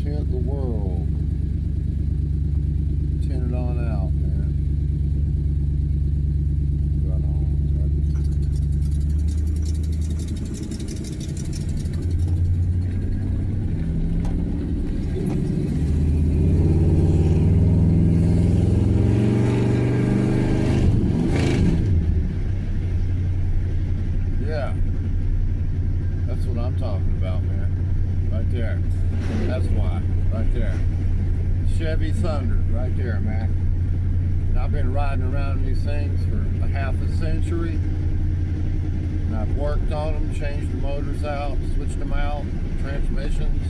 Tint the world. Tint it on out, man. Right on. Yeah. That's what I'm talking about, man. Right there. That's why. Right there. Chevy Thunder. Right there, man. And I've been riding around these things for a half a century. And I've worked on them, changed the motors out, switched them out, transmissions.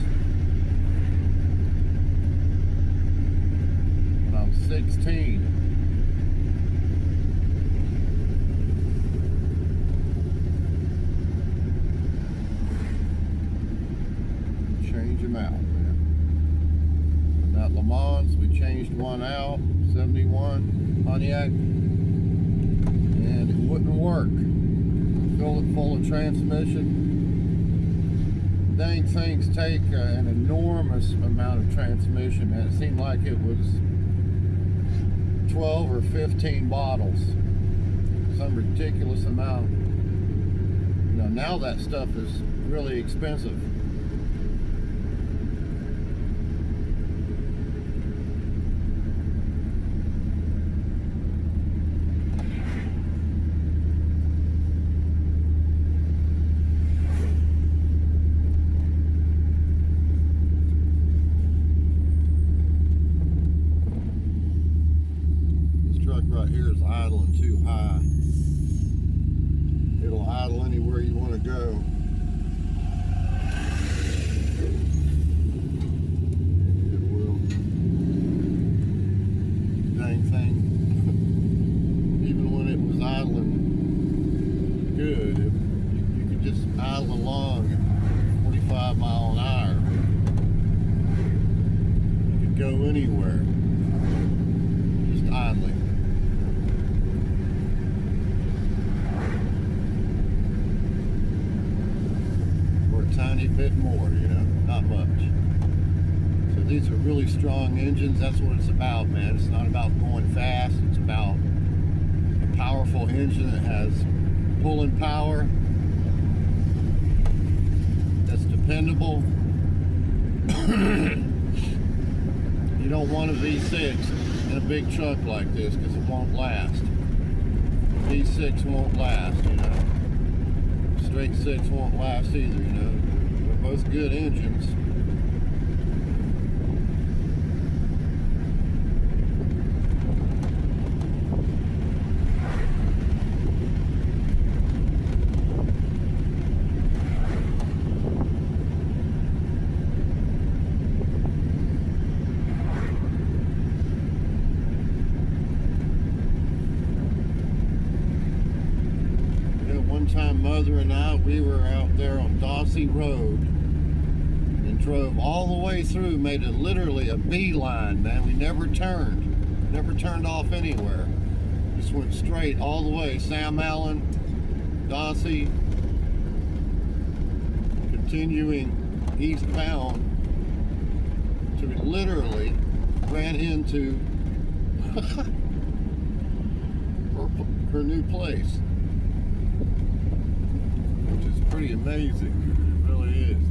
When I was 16. Change them out, man. And at Le Mans, we changed one out, 71 Pontiac, and it wouldn't work. Filled it full of transmission. Dang things take an enormous amount of transmission, and it seemed like it was 12 or 15 bottles. Some ridiculous amount. You know, now that stuff is really expensive. Right here is idling too high. It'll idle anywhere you want to go. It will. Dang thing. Even when it was idling good, you could just idle along at 45 miles an hour. You could go anywhere. Just idling. Tiny bit more, you know, not much. So these are really strong engines. That's what it's about, man. It's not about going fast. It's about a powerful engine that has pulling power, that's dependable. You don't want a V6 in a big truck like this because it won't last. V6 won't last, you know. Straight 6 won't last either, you know. They're both good engines. One time, Mother and I, we were out there on Dawsey Road and drove all the way through, made it literally a beeline, man. We never turned off anywhere. Just went straight all the way. Sam Allen, Dawsey, continuing eastbound to literally ran into her new place. Pretty amazing. It really is.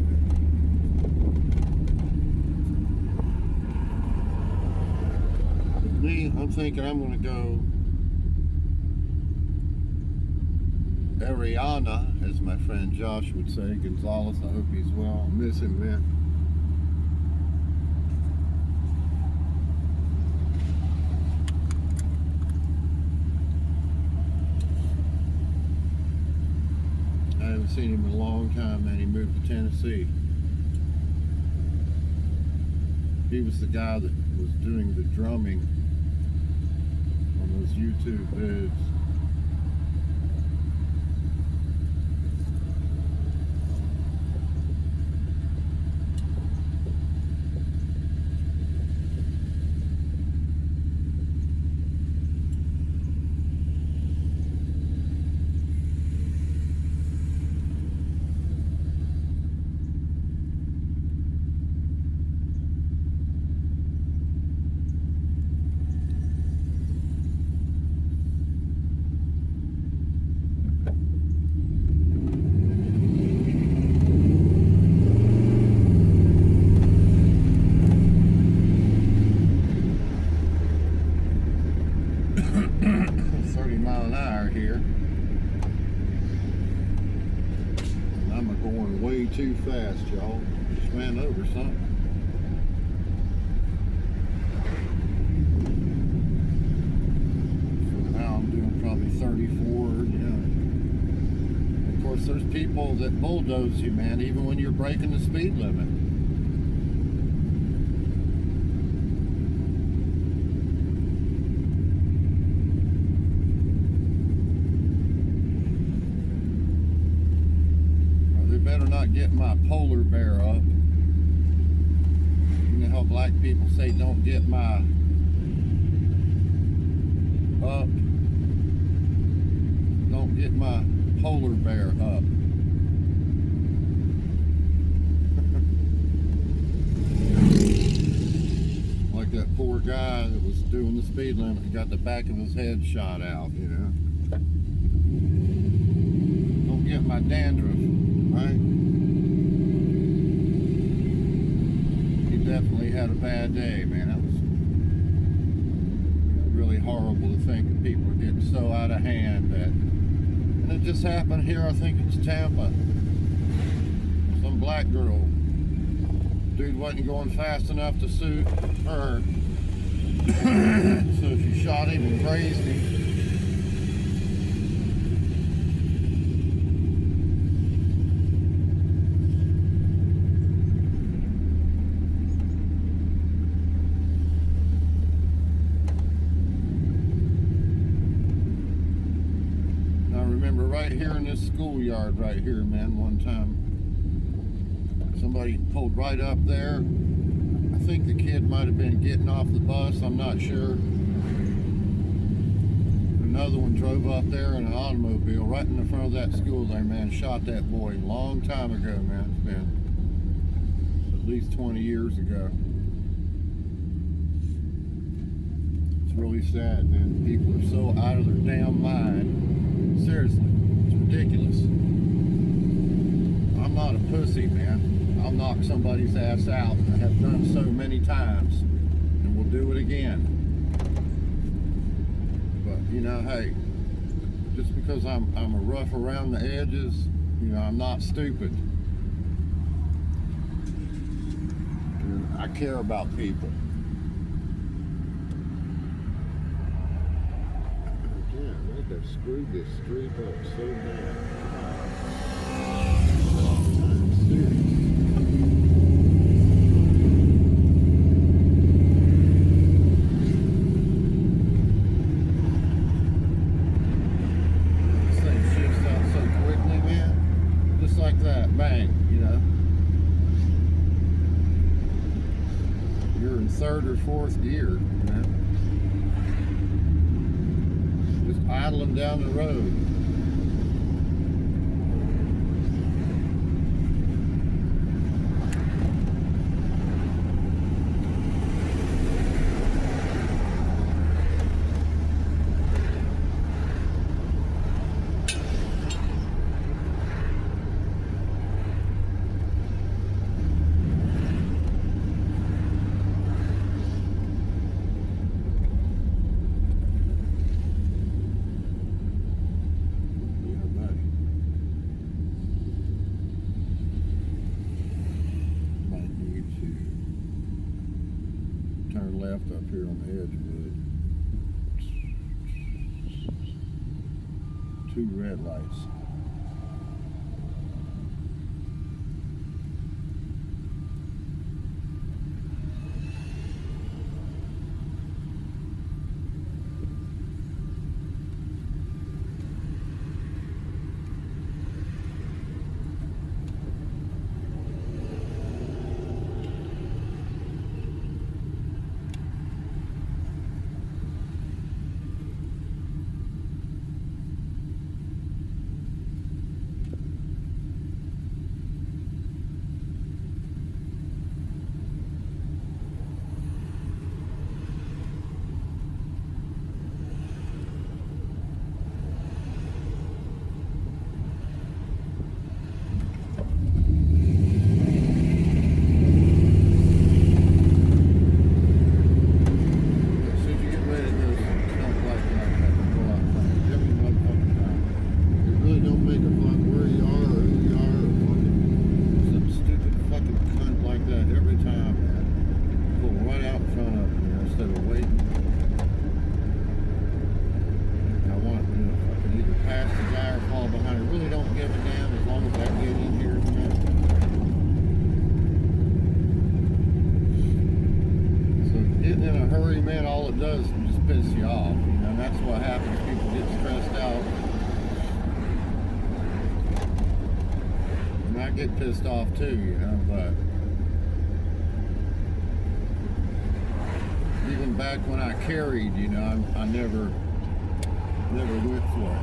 With me, I'm thinking I'm going to go Ariana, as my friend Josh would say. Gonzalez, I hope he's well. I miss him, man. I haven't seen him in a long time, man. He moved to Tennessee. He was the guy that was doing the drumming on those YouTube vids. here. And I'm going way too fast, y'all. Just ran over something. So now I'm doing probably 34, Of course, there's people that bulldoze you, man, even when you're breaking the speed limit. Better not get my polar bear up. You know how black people say don't get my up. Don't get my polar bear up. Like that poor guy that was doing the speed limit and got the back of his head shot out, Don't get my dandruff. Right? He definitely had a bad day, man. That was really horrible to think that people are getting so out of hand that, and it just happened here, I think it's Tampa. Some black girl. Dude wasn't going fast enough to suit her. So she shot him and grazed him. Right here in this schoolyard right here, man, one time somebody pulled right up there. I think the kid might have been getting off the bus, I'm not sure. Another one drove up there in an automobile right in the front of that school there, man. Shot that boy a long time ago, man. It's been at least 20 years ago. It's really sad, man. People are so out of their damn mind. Seriously. Ridiculous. I'm not a pussy, man. I'll knock somebody's ass out. I have done so many times, and will do it again. But hey, just because I'm a rough around the edges, I'm not stupid. And I care about people. They've screwed this street up so bad. I'm serious. This thing shifts out so quickly, man. Just like that, bang, You're in third or fourth gear, idling down the road. Left up here on the edge of it. 2 red lights. wait. I want, you know, if I can either pass the guy or fall behind. I really don't give a damn as long as I get in here, man. So getting in a hurry, man, all it does is just piss you off. You know, and that's what happens. People get stressed out. And I get pissed off too, you know, but even back when I carried, you know, I never went for it.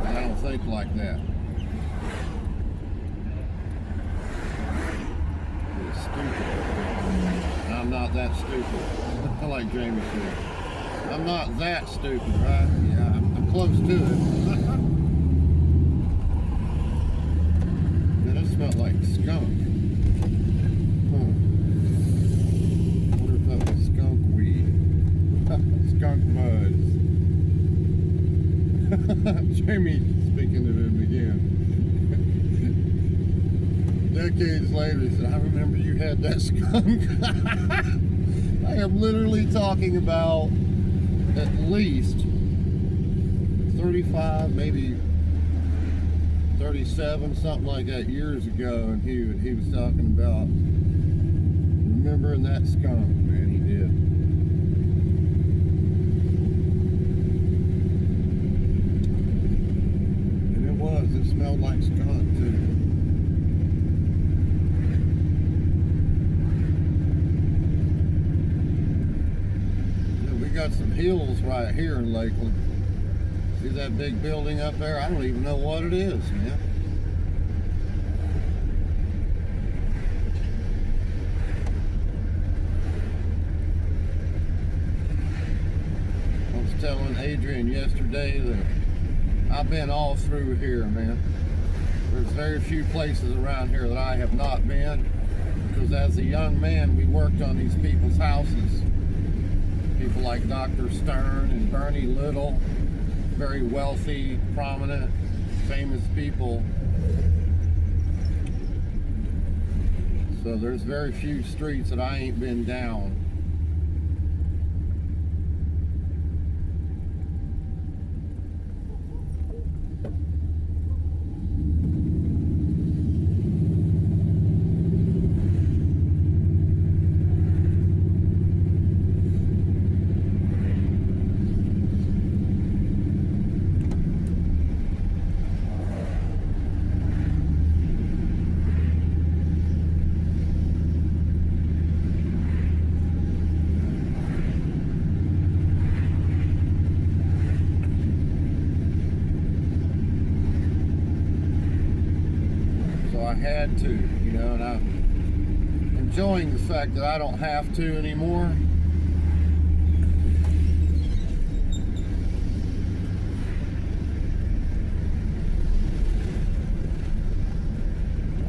I don't think like that. It's stupid. I'm not that stupid. I like Jamie said. I'm not that stupid, right? Yeah, I'm close to it. Man, it smelled like skunk. Wonder if that was skunk weed. Skunk buds. Jamie speaking to him again. Decades later, he said, I remember you had that skunk. I am literally talking about at least 35, maybe 37, something like that, years ago, and he was talking about remembering that skunk, man. He did. It smelled like skunk too. Yeah, we got some hills right here in Lakeland. See that big building up there? I don't even know what it is, man. I was telling Adrian yesterday that I've been all through here, man. There's very few places around here that I have not been, because as a young man, we worked on these people's houses. People like Dr. Stern and Bernie Little, very wealthy, prominent, famous people. So there's very few streets that I ain't been down. Had to, you know, and I'm enjoying the fact that I don't have to anymore.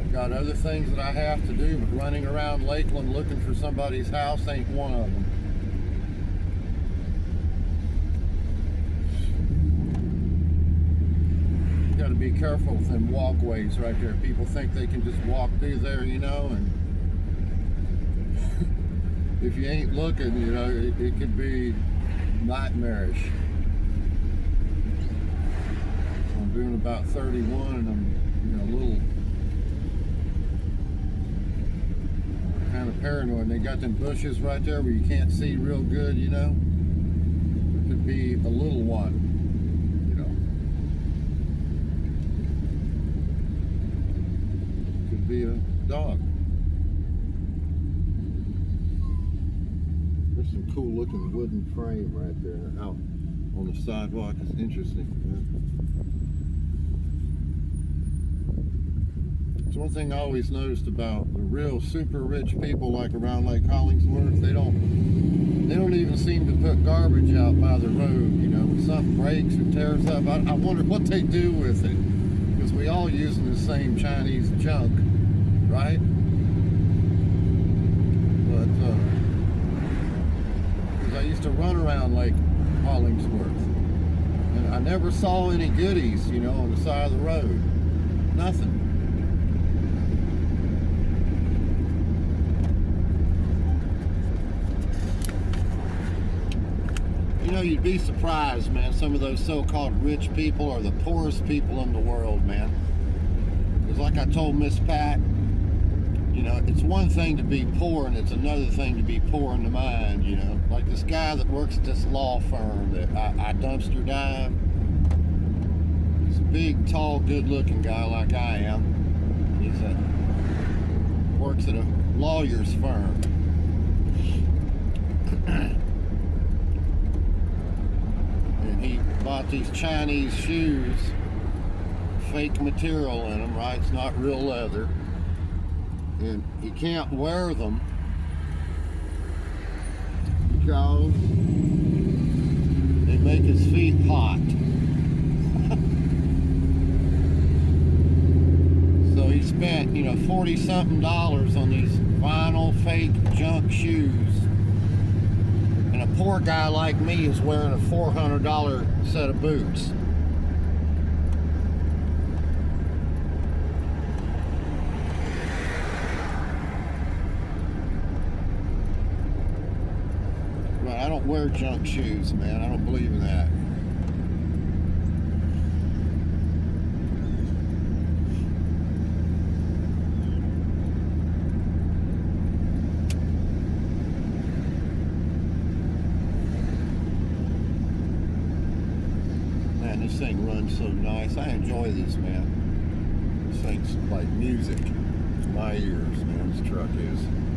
I've got other things that I have to do, but running around Lakeland looking for somebody's house ain't one of them. Got to be careful with them walkways right there. People think they can just walk through there, you know, and if you ain't looking, you know, it could be nightmarish. So I'm doing about 31, and I'm, you know, a little kind of paranoid. And they got them bushes right there where you can't see real good, you know. It could be a little one. Be a dog. There's some cool looking wooden frame right there out on the sidewalk. It's interesting. It's one thing I always noticed about the real super rich people like around Lake Hollingsworth. They don't even seem to put garbage out by the road. You know, when something breaks or tears up, I wonder what they do with it, because we all using the same Chinese junk. Right? But, because I used to run around Lake Hollingsworth, and I never saw any goodies, you know, on the side of the road. Nothing. know, you'd be surprised, man. Some of those so-called rich people are the poorest people in the world, man. Because like I told Miss Pat, you know, it's one thing to be poor and it's another thing to be poor in the mind, you know. Like this guy that works at this law firm that I dumpster dive. He's a big, tall, good-looking guy like I am. Works at a lawyer's firm. And he bought these Chinese shoes, fake material in them, right? It's not real leather. And he can't wear them because they make his feet hot. So he spent, you know, $40-something on these vinyl fake junk shoes. And a poor guy like me is wearing a $400 set of boots. Right, I don't wear junk shoes, man. I don't believe in that. This thing runs so nice. I enjoy this, man. This thing's like music to my ears, man. This truck is.